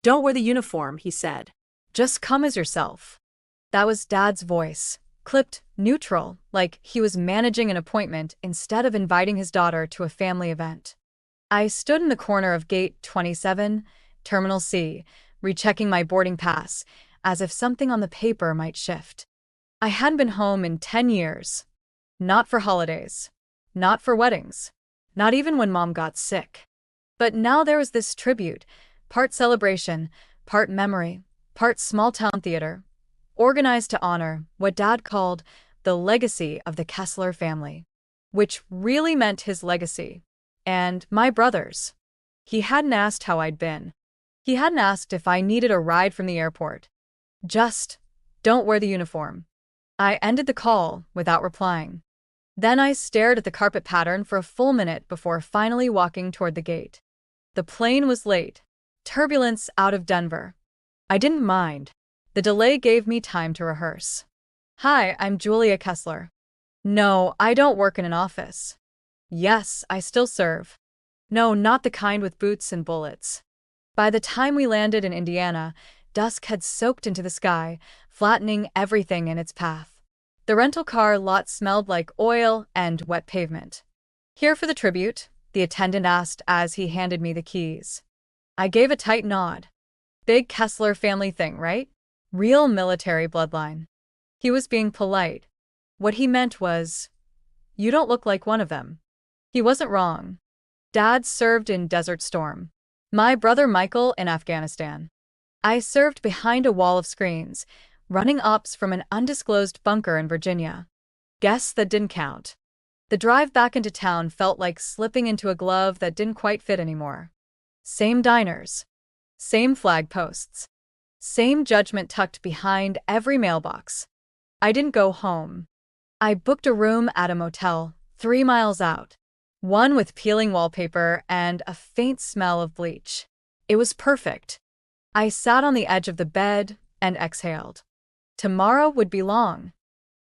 Don't wear the uniform, he said. Just come as yourself. That was Dad's voice, clipped neutral, like he was managing an appointment instead of inviting his daughter to a family event. I stood in the corner of Gate 27, Terminal C, rechecking my boarding pass, as if something on the paper might shift. I hadn't been home in 10 years. Not for holidays. Not for weddings. Not even when Mom got sick. But now there was this tribute, part celebration, part memory, part small-town theater, organized to honor what Dad called the legacy of the Kessler family, which really meant his legacy. And my brother's. He hadn't asked how I'd been. He hadn't asked if I needed a ride from the airport. Just, don't wear the uniform. I ended the call without replying. Then I stared at the carpet pattern for a full minute before finally walking toward the gate. The plane was late. Turbulence out of Denver. I didn't mind. The delay gave me time to rehearse. Hi, I'm Julia Kessler. No, I don't work in an office. Yes, I still serve. No, not the kind with boots and bullets. By the time we landed in Indiana, dusk had soaked into the sky, flattening everything in its path. The rental car lot smelled like oil and wet pavement. Here for the tribute, the attendant asked as he handed me the keys. I gave a tight nod. Big Kessler family thing, right? Real military bloodline. He was being polite. What he meant was, you don't look like one of them. He wasn't wrong. Dad served in Desert Storm. My brother Michael in Afghanistan. I served behind a wall of screens, running ops from an undisclosed bunker in Virginia. Guess that didn't count. The drive back into town felt like slipping into a glove that didn't quite fit anymore. Same diners. Same flag posts. Same judgment tucked behind every mailbox. I didn't go home. I booked a room at a motel 3 miles out. One with peeling wallpaper and a faint smell of bleach. It was perfect. I sat on the edge of the bed and exhaled. Tomorrow would be long.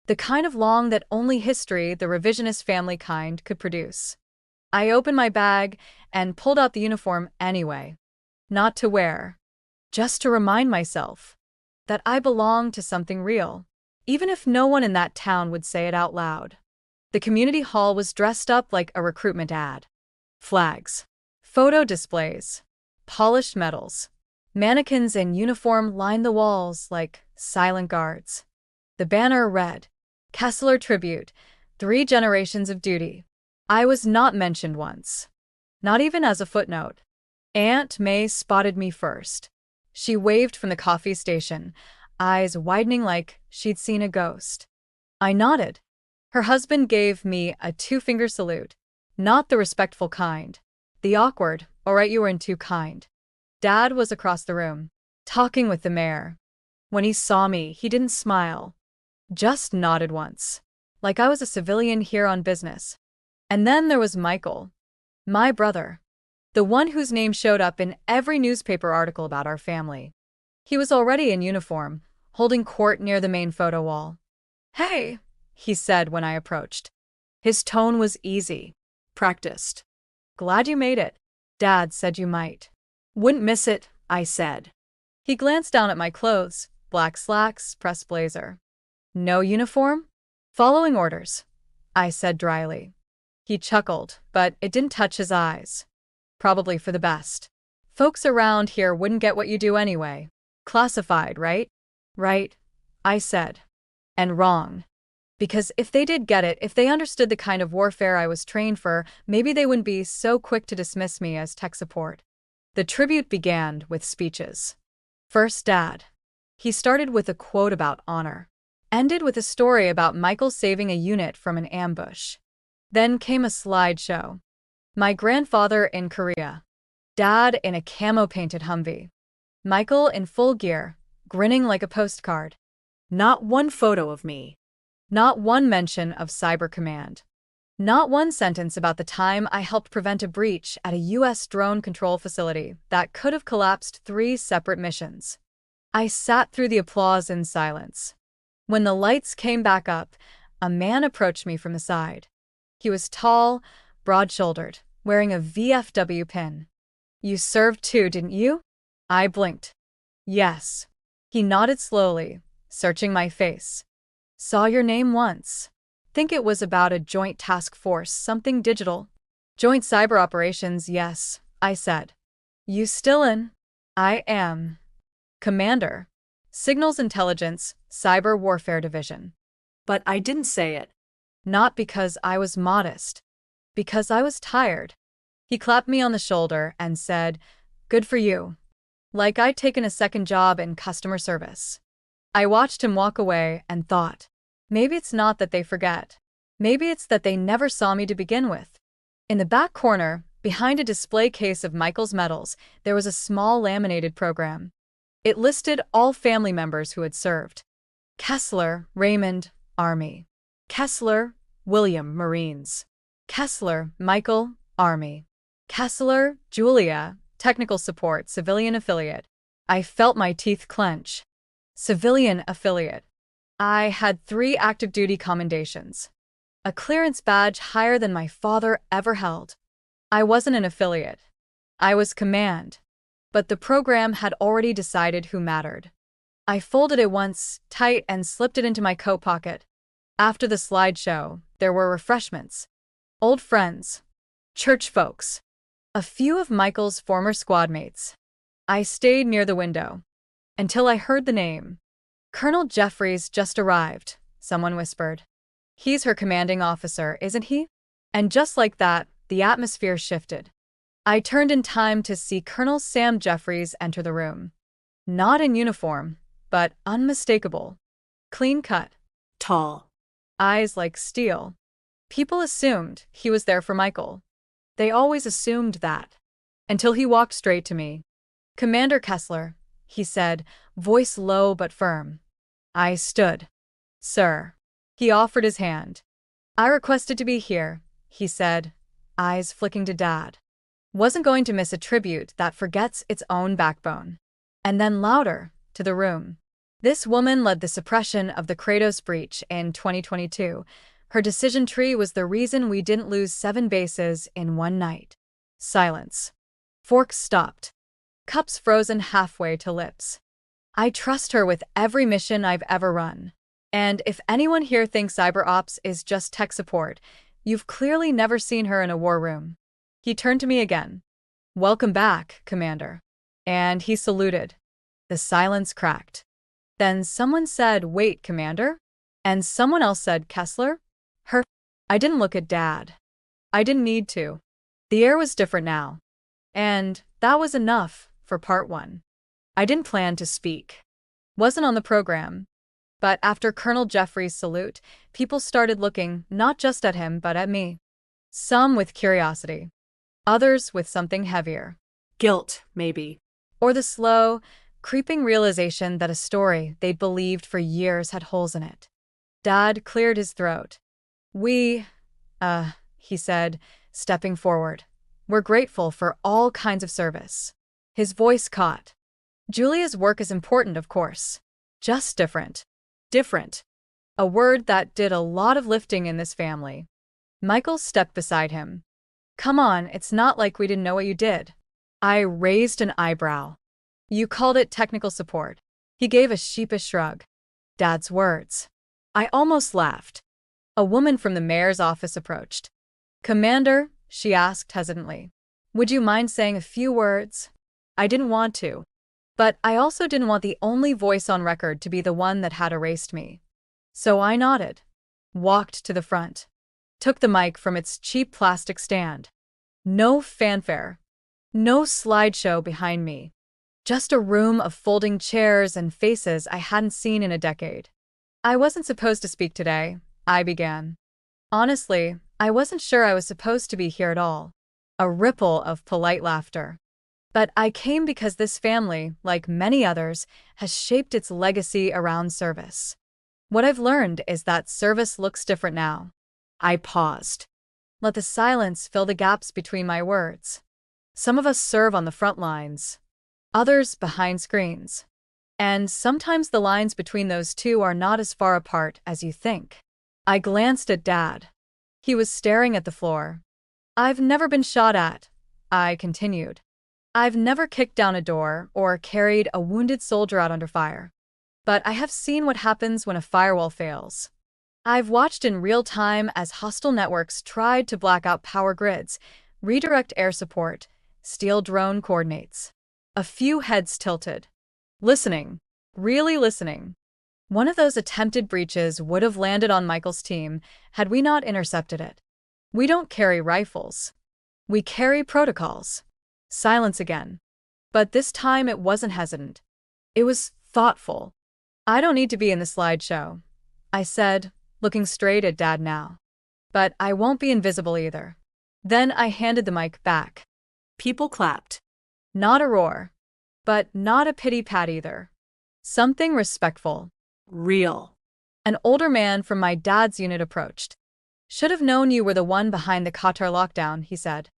The kind of long that only history, the revisionist family kind, could produce. I opened my bag and pulled out the uniform anyway. Not to wear. Just to remind myself that I belonged to something real, even if no one in that town would say it out loud. The community hall was dressed up like a recruitment ad. Flags. Photo displays. Polished medals. Mannequins in uniform lined the walls like silent guards. The banner read, Kessler Tribute, 3 generations of duty. I was not mentioned once. Not even as a footnote. Aunt May spotted me first. She waved from the coffee station, eyes widening like she'd seen a ghost. I nodded. Her husband gave me a 2-finger salute. Not the respectful kind. The awkward, all right, you weren't too kind. Dad was across the room, talking with the mayor. When he saw me, he didn't smile. Just nodded once, like I was a civilian here on business. And then there was Michael. My brother. The one whose name showed up in every newspaper article about our family. He was already in uniform, holding court near the main photo wall. Hey, he said when I approached. His tone was easy. Practiced. Glad you made it. Dad said you might. Wouldn't miss it, I said. He glanced down at my clothes, black slacks, pressed blazer. No uniform? Following orders, I said dryly. He chuckled, but it didn't touch his eyes. Probably for the best. Folks around here wouldn't get what you do anyway. Classified, right? Right, I said. And wrong. Because if they did get it, if they understood the kind of warfare I was trained for, maybe they wouldn't be so quick to dismiss me as tech support. The tribute began with speeches. First, Dad. He started with a quote about honor. Ended with a story about Michael saving a unit from an ambush. Then came a slideshow. My grandfather in Korea. Dad in a camo-painted Humvee. Michael in full gear, grinning like a postcard. Not one photo of me. Not one mention of Cyber Command. Not one sentence about the time I helped prevent a breach at a U.S. drone control facility that could have collapsed 3 separate missions. I sat through the applause in silence. When the lights came back up, a man approached me from the side. He was tall, broad-shouldered, wearing a VFW pin. You served too, didn't you? I blinked. Yes. He nodded slowly, searching my face. Saw your name once. Think it was about a joint task force, something digital. Joint cyber operations, yes, I said. You still in? I am. Commander. Signals Intelligence, Cyber Warfare Division. But I didn't say it. Not because I was modest. Because I was tired. He clapped me on the shoulder and said, "Good for you." Like I'd taken a second job in customer service. I watched him walk away and thought, maybe it's not that they forget. Maybe it's that they never saw me to begin with. In the back corner, behind a display case of Michael's medals, there was a small laminated program. It listed all family members who had served. Kessler, Raymond, Army. Kessler, William, Marines. Kessler, Michael, Army. Kessler, Julia, Technical Support, Civilian Affiliate. I felt my teeth clench. Civilian Affiliate. I had 3 active duty commendations. A clearance badge higher than my father ever held. I wasn't an affiliate. I was command. But the program had already decided who mattered. I folded it once, tight, and slipped it into my coat pocket. After the slideshow, there were refreshments. Old friends. Church folks. A few of Michael's former squad mates. I stayed near the window. Until I heard the name. Colonel Jeffries just arrived, someone whispered. He's her commanding officer, isn't he? And just like that, the atmosphere shifted. I turned in time to see Colonel Sam Jeffries enter the room. Not in uniform, but unmistakable. Clean cut. Tall. Eyes like steel. People assumed he was there for Michael. They always assumed that. Until he walked straight to me. "Commander Kessler," he said, voice low but firm. I stood. "Sir." He offered his hand. "I requested to be here," he said, eyes flicking to Dad. "Wasn't going to miss a tribute that forgets its own backbone." And then louder, to the room. "This woman led the suppression of the Kratos breach in 2022. Her decision tree was the reason we didn't lose 7 bases in one night." Silence. Forks stopped. Cups frozen halfway to lips. I trust her with every mission I've ever run. And if anyone here thinks cyber ops is just tech support, you've clearly never seen her in a war room. He turned to me again. "Welcome back, Commander." And he saluted. The silence cracked. Then someone said, "Wait, Commander?" And someone else said, "Kessler?" Her. I didn't look at Dad. I didn't need to. The air was different now. And that was enough for part 1. I didn't plan to speak. Wasn't on the program. But after Colonel Jeffries' salute, people started looking not just at him but at me. Some with curiosity. Others with something heavier. Guilt, maybe. Or the slow, creeping realization that a story they'd believed for years had holes in it. Dad cleared his throat. He said, stepping forward. "We're grateful for all kinds of service." His voice caught. "Julia's work is important, of course. Just different." Different. A word that did a lot of lifting in this family. Michael stepped beside him. "Come on, it's not like we didn't know what you did." I raised an eyebrow. "You called it technical support." He gave a sheepish shrug. Dad's words. I almost laughed. A woman from the mayor's office approached. "Commander," she asked hesitantly, "would you mind saying a few words?" I didn't want to. But I also didn't want the only voice on record to be the one that had erased me. So I nodded. Walked to the front. Took the mic from its cheap plastic stand. No fanfare. No slideshow behind me. Just a room of folding chairs and faces I hadn't seen in a decade. "I wasn't supposed to speak today," I began. Honestly, I wasn't sure I was supposed to be here at all. A ripple of polite laughter. But I came because this family, like many others, has shaped its legacy around service. What I've learned is that service looks different now. I paused. Let the silence fill the gaps between my words. Some of us serve on the front lines. Others behind screens. And sometimes the lines between those two are not as far apart as you think. I glanced at Dad. He was staring at the floor. "I've never been shot at," I continued. I've never kicked down a door or carried a wounded soldier out under fire. But I have seen what happens when a firewall fails. I've watched in real time as hostile networks tried to black out power grids, redirect air support, steal drone coordinates. A few heads tilted. Listening. Really listening. One of those attempted breaches would have landed on Michael's team had we not intercepted it. We don't carry rifles. We carry protocols. Silence again. But this time it wasn't hesitant. It was thoughtful. I don't need to be in the slideshow, I said, looking straight at Dad now. But I won't be invisible either. Then I handed the mic back. People clapped. Not a roar. But not a pity pat either. Something respectful. Real. An older man from my dad's unit approached. Should have known you were the one behind the Qatar lockdown, he said.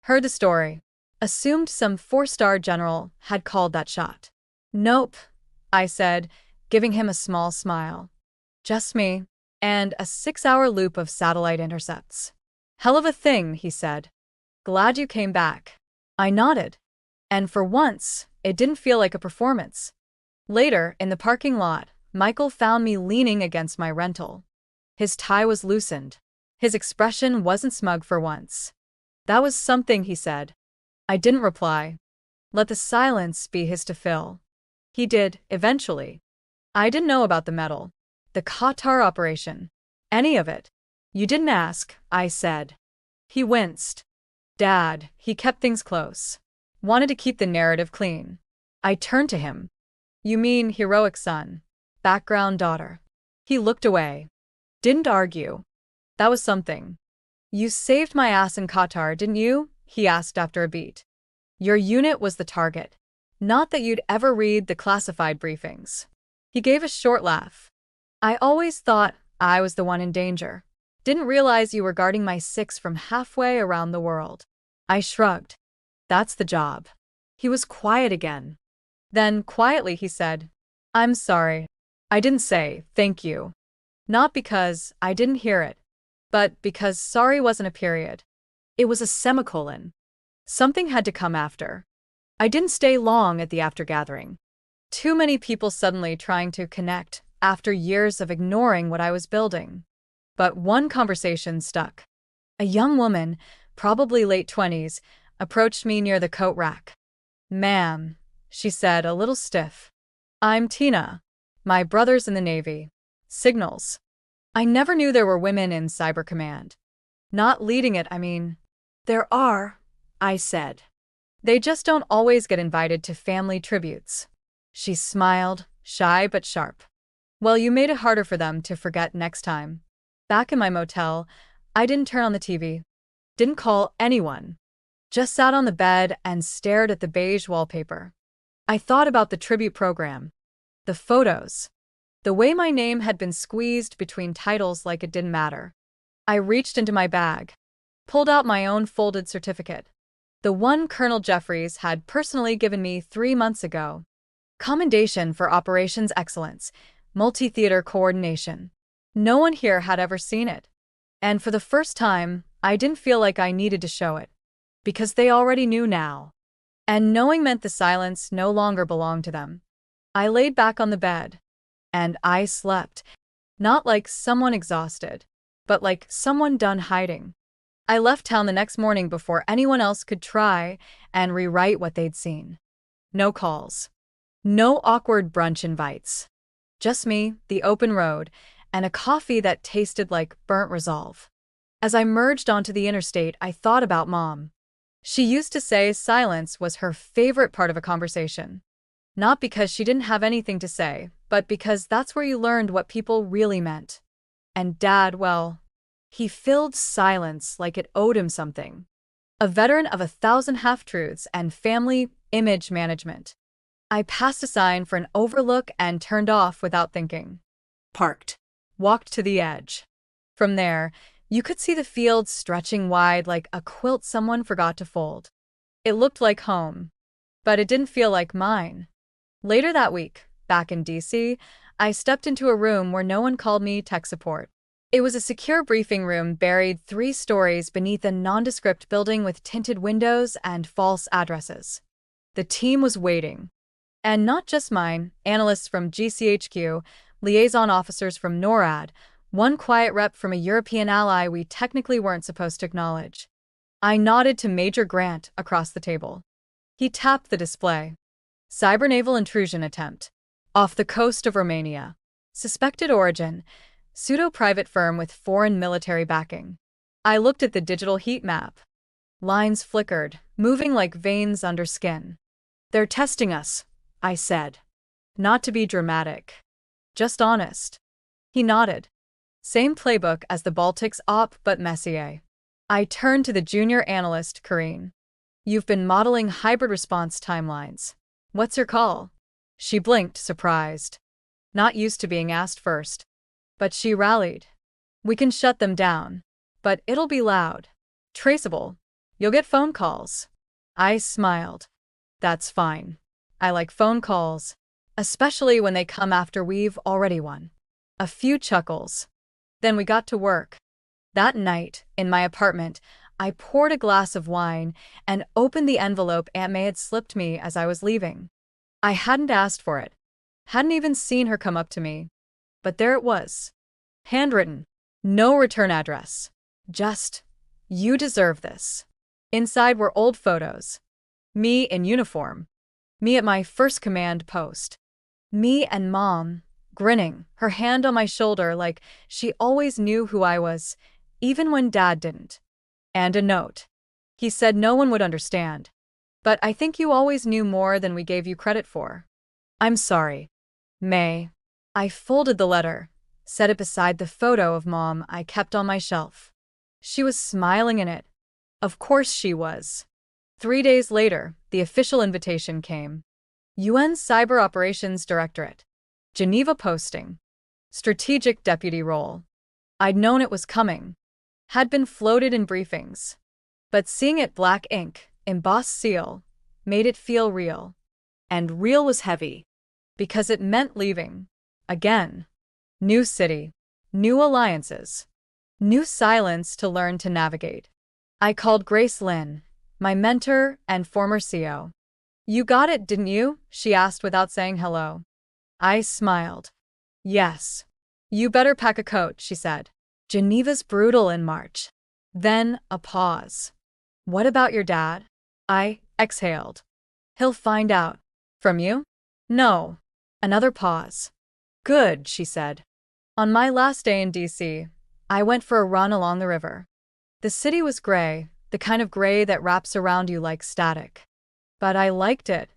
Heard the story. Assumed some four-star general had called that shot. Nope, I said, giving him a small smile. Just me. And a 6-hour loop of satellite intercepts. Hell of a thing, he said. Glad you came back. I nodded. And for once, it didn't feel like a performance. Later, in the parking lot, Michael found me leaning against my rental. His tie was loosened. His expression wasn't smug for once. That was something, he said. I didn't reply. Let the silence be his to fill. He did, eventually. I didn't know about the medal. The Qatar operation. Any of it. You didn't ask, I said. He winced. Dad, he kept things close. Wanted to keep the narrative clean. I turned to him. You mean heroic son, background daughter. He looked away. Didn't argue. That was something. You saved my ass in Qatar, didn't you? He asked after a beat. Your unit was the target. Not that you'd ever read the classified briefings. He gave a short laugh. I always thought I was the one in danger. Didn't realize you were guarding my six from halfway around the world. I shrugged. That's the job. He was quiet again. Then, quietly, he said, I'm sorry. I didn't say thank you. Not because I didn't hear it, but because sorry wasn't a period. It was a semicolon. Something had to come after. I didn't stay long at the aftergathering. Too many people suddenly trying to connect after years of ignoring what I was building. But one conversation stuck. A young woman, probably late 20s, approached me near the coat rack. Ma'am, she said, a little stiff. I'm Tina. My brother's in the Navy. Signals. I never knew there were women in Cyber Command. Not leading it, I mean. There are, I said. They just don't always get invited to family tributes. She smiled, shy but sharp. Well, you made it harder for them to forget next time. Back in my motel, I didn't turn on the TV. Didn't call anyone. Just sat on the bed and stared at the beige wallpaper. I thought about the tribute program. The photos. The way my name had been squeezed between titles like it didn't matter. I reached into my bag. Pulled out my own folded certificate. The one Colonel Jeffries had personally given me 3 months ago. Commendation for Operations Excellence, Multi-Theater Coordination. No one here had ever seen it. And for the first time, I didn't feel like I needed to show it. Because they already knew now. And knowing meant the silence no longer belonged to them. I laid back on the bed. And I slept. Not like someone exhausted, but like someone done hiding. I left town the next morning before anyone else could try and rewrite what they'd seen. No calls. No awkward brunch invites. Just me, the open road, and a coffee that tasted like burnt resolve. As I merged onto the interstate, I thought about Mom. She used to say silence was her favorite part of a conversation. Not because she didn't have anything to say, but because that's where you learned what people really meant. And Dad, well, he filled silence like it owed him something. A veteran of 1,000 half-truths and family image management. I passed a sign for an overlook and turned off without thinking. Parked. Walked to the edge. From there, you could see the field stretching wide like a quilt someone forgot to fold. It looked like home, but it didn't feel like mine. Later that week, back in DC, I stepped into a room where no one called me tech support. It was a secure briefing room buried 3 stories beneath a nondescript building with tinted windows and false addresses. The team was waiting. And not just mine, analysts from GCHQ, liaison officers from NORAD, one quiet rep from a European ally we technically weren't supposed to acknowledge. I nodded to Major Grant across the table. He tapped the display. Cybernaval intrusion attempt. Off the coast of Romania. Suspected origin. Pseudo-private firm with foreign military backing. I looked at the digital heat map. Lines flickered, moving like veins under skin. They're testing us, I said. Not to be dramatic. Just honest. He nodded. Same playbook as the Baltics op, but messier. I turned to the junior analyst, Karine. You've been modeling hybrid response timelines. What's your call? She blinked, surprised. Not used to being asked first. But she rallied. We can shut them down. But it'll be loud. Traceable. You'll get phone calls. I smiled. That's fine. I like phone calls. Especially when they come after we've already won. A few chuckles. Then we got to work. That night, in my apartment, I poured a glass of wine and opened the envelope Aunt May had slipped me as I was leaving. I hadn't asked for it. Hadn't even seen her come up to me. But there it was. Handwritten. No return address. Just, you deserve this. Inside were old photos. Me in uniform. Me at my first command post. Me and Mom, grinning, her hand on my shoulder like she always knew who I was, even when Dad didn't. And a note. He said no one would understand. But I think you always knew more than we gave you credit for. I'm sorry. May. I folded the letter, set it beside the photo of Mom I kept on my shelf. She was smiling in it. Of course she was. 3 days later, the official invitation came. UN Cyber Operations Directorate. Geneva posting. Strategic deputy role. I'd known it was coming. Had been floated in briefings. But seeing it black ink, embossed seal, made it feel real. And real was heavy. Because it meant leaving. Again. New city. New alliances. New silence to learn to navigate. I called Grace Lynn, my mentor and former CO. You got it, didn't you? She asked without saying hello. I smiled. Yes. You better pack a coat, she said. Geneva's brutal in March. Then a pause. What about your dad? I exhaled. He'll find out. From you? No. Another pause. Good, she said. On my last day in DC, I went for a run along the river. The city was gray, the kind of gray that wraps around you like static. But I liked it.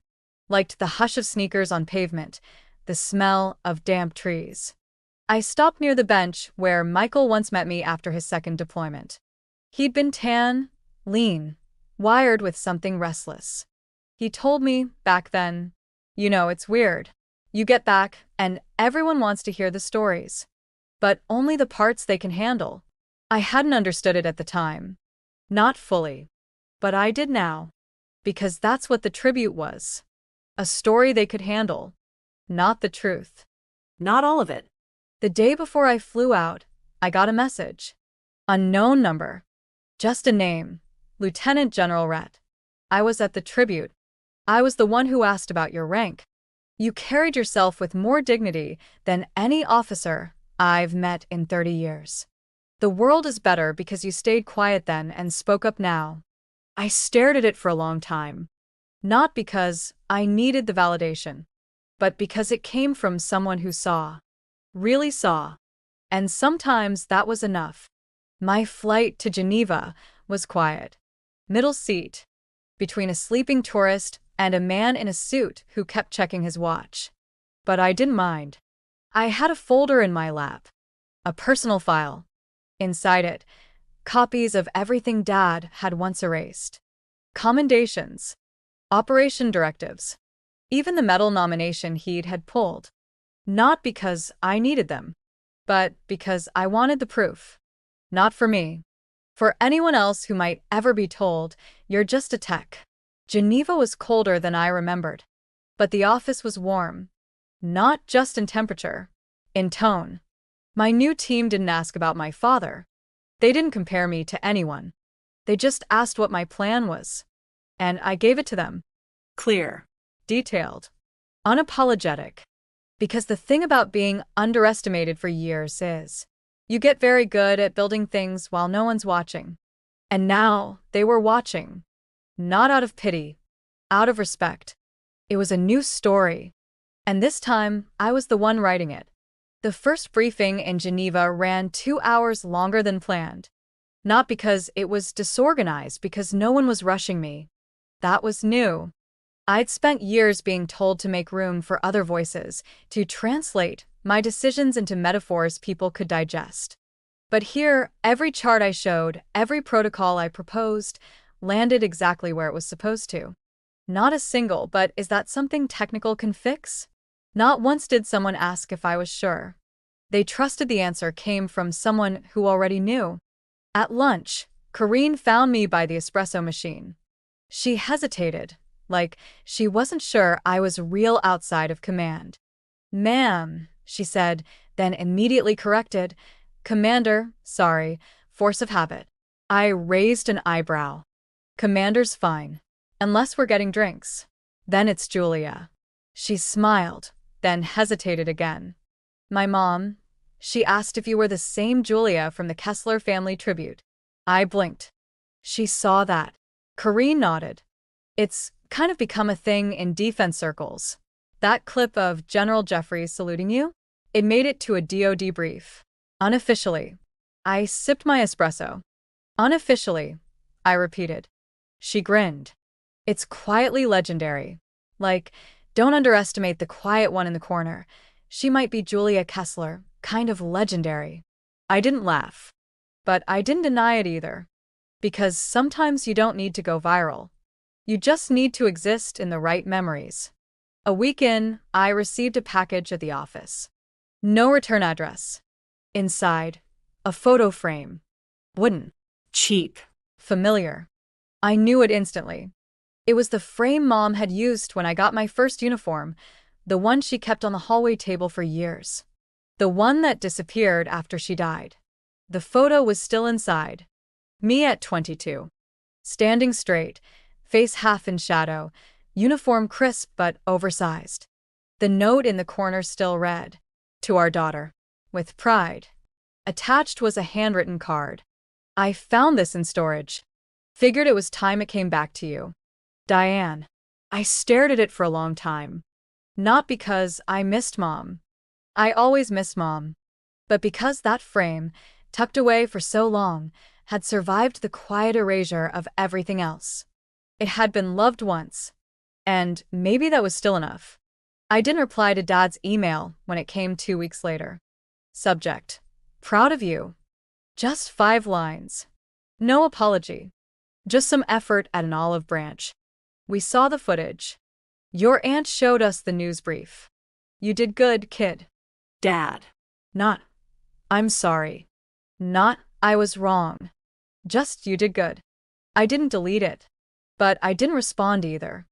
Liked the hush of sneakers on pavement, the smell of damp trees. I stopped near the bench where Michael once met me after his second deployment. He'd been tan, lean, wired with something restless. He told me, back then, you know, it's weird. You get back, and everyone wants to hear the stories. But only the parts they can handle. I hadn't understood it at the time. Not fully. But I did now. Because that's what the tribute was. A story they could handle. Not the truth. Not all of it. The day before I flew out, I got a message. Unknown number. Just a name. Lieutenant General Rhett. I was at the tribute. I was the one who asked about your rank. You carried yourself with more dignity than any officer I've met in 30 years. The world is better because you stayed quiet then and spoke up now. I stared at it for a long time. Not because I needed the validation, but because it came from someone who saw. Really saw. And sometimes that was enough. My flight to Geneva was quiet. Middle seat. Between a sleeping tourist and a man in a suit who kept checking his watch. But I didn't mind. I had a folder in my lap. A personal file. Inside it, copies of everything Dad had once erased. Commendations. Operation directives. Even the medal nomination he'd had pulled. Not because I needed them, but because I wanted the proof. Not for me. For anyone else who might ever be told, you're just a tech. Geneva was colder than I remembered. But the office was warm. Not just in temperature. In tone. My new team didn't ask about my father. They didn't compare me to anyone. They just asked what my plan was. And I gave it to them. Clear. Detailed. Unapologetic. Because the thing about being underestimated for years is, you get very good at building things while no one's watching. And now, they were watching. Not out of pity, out of respect. It was a new story. And this time, I was the one writing it. The first briefing in Geneva ran 2 hours longer than planned. Not because it was disorganized, because no one was rushing me. That was new. I'd spent years being told to make room for other voices, to translate my decisions into metaphors people could digest. But here, every chart I showed, every protocol I proposed, landed exactly where it was supposed to. Not a single, but is that something technical can fix? Not once did someone ask if I was sure. They trusted the answer came from someone who already knew. At lunch, Corinne found me by the espresso machine. She hesitated, like she wasn't sure I was real outside of command. "Ma'am," she said, then immediately corrected. "Commander, sorry, force of habit." I raised an eyebrow. "Commander's fine. Unless we're getting drinks. Then it's Julia." She smiled, then hesitated again. "My mom, she asked if you were the same Julia from the Kessler family tribute." I blinked. She saw that. Corinne nodded. "It's kind of become a thing in defense circles. That clip of General Jeffries saluting you? It made it to a DoD brief. Unofficially." I sipped my espresso. "Unofficially," I repeated. She grinned. "It's quietly legendary. Like, don't underestimate the quiet one in the corner. She might be Julia Kessler, kind of legendary." I didn't laugh. But I didn't deny it either. Because sometimes you don't need to go viral. You just need to exist in the right memories. A week in, I received a package at the office. No return address. Inside, a photo frame. Wooden. Cheap. Familiar. I knew it instantly. It was the frame Mom had used when I got my first uniform, the one she kept on the hallway table for years. The one that disappeared after she died. The photo was still inside. Me at 22. Standing straight, face half in shadow, uniform crisp but oversized. The note in the corner still read, "To our daughter. With pride." Attached was a handwritten card. "I found this in storage. Figured it was time it came back to you. Diane." I stared at it for a long time. Not because I missed Mom. I always miss Mom. But because that frame, tucked away for so long, had survived the quiet erasure of everything else. It had been loved once. And maybe that was still enough. I didn't reply to Dad's email when it came 2 weeks later. Subject: "Proud of you." Just 5 lines. No apology. Just some effort at an olive branch. "We saw the footage. Your aunt showed us the news brief. You did good, kid." Dad. Not, "I'm sorry." Not, "I was wrong." Just, "You did good." I didn't delete it. But I didn't respond either.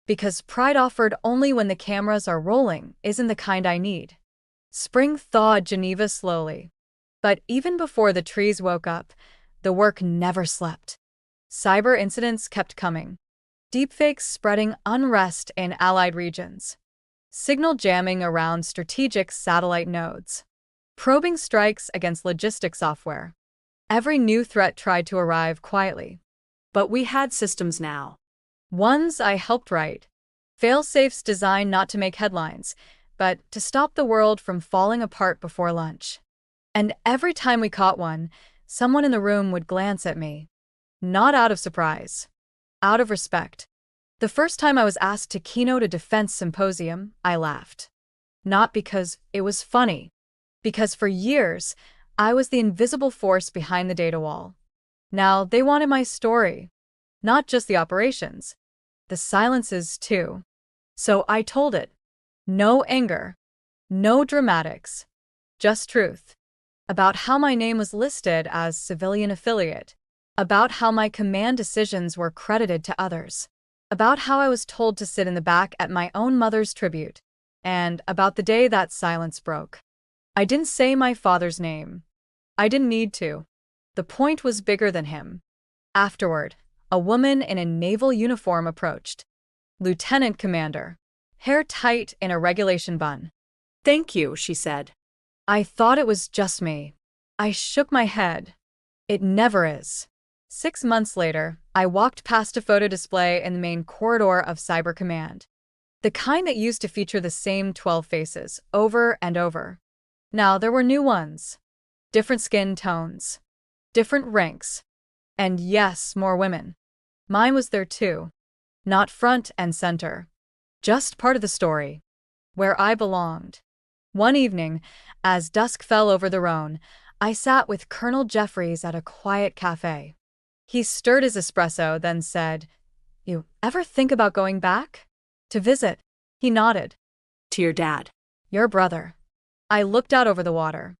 Because pride offered only when the cameras are rolling isn't the kind I need. Spring thawed Geneva slowly. But even before the trees woke up, the work never slept. Cyber incidents kept coming. Deepfakes spreading unrest in allied regions. Signal jamming around strategic satellite nodes. Probing strikes against logistics software. Every new threat tried to arrive quietly. But we had systems now. Ones I helped write. Fail-safes designed not to make headlines, but to stop the world from falling apart before lunch. And every time we caught one, someone in the room would glance at me. Not out of surprise. Out of respect. The first time I was asked to keynote a defense symposium, I laughed. Not because it was funny. Because for years, I was the invisible force behind the data wall. Now they wanted my story. Not just the operations. The silences, too. So I told it. No anger. No dramatics. Just truth. About how my name was listed as civilian affiliate. About how my command decisions were credited to others. About how I was told to sit in the back at my own mother's tribute. And about the day that silence broke. I didn't say my father's name. I didn't need to. The point was bigger than him. Afterward, a woman in a naval uniform approached. Lieutenant Commander. Hair tight in a regulation bun. Thank you, she said. I thought it was just me. I shook my head. It never is. 6 months later, I walked past a photo display in the main corridor of Cyber Command. The kind that used to feature the same 12 faces, over and over. Now there were new ones. Different skin tones. Different ranks. And yes, more women. Mine was there too. Not front and center. Just part of the story. Where I belonged. One evening, as dusk fell over the Rhone, I sat with Colonel Jeffries at a quiet cafe. He stirred his espresso, then said, "You ever think about going back? To visit?" He nodded. To your dad. "Your brother." I looked out over the water.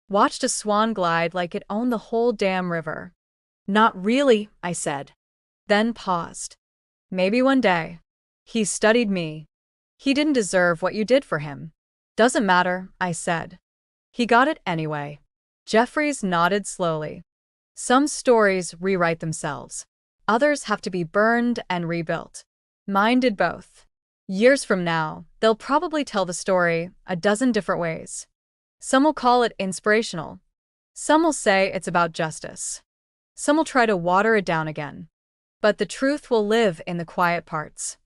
Watched a swan glide like it owned the whole damn river. Not really, I said. Then paused. "Maybe one day." He studied me. "He didn't deserve what you did for him." "Doesn't matter," I said. "He got it anyway." Jeffries nodded slowly. "Some stories rewrite themselves. Others have to be burned and rebuilt. Mine did both. Years from now, they'll probably tell the story a dozen different ways. Some will call it inspirational. Some will say it's about justice. Some will try to water it down again. But the truth will live in the quiet parts.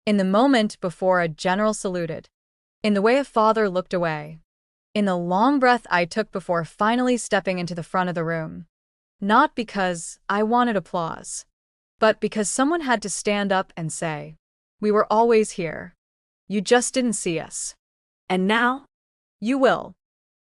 In the moment before a general saluted. In the way a father looked away. In the long breath I took before finally stepping into the front of the room. Not because I wanted applause, but because someone had to stand up and say, "We were always here. You just didn't see us." And now? You will.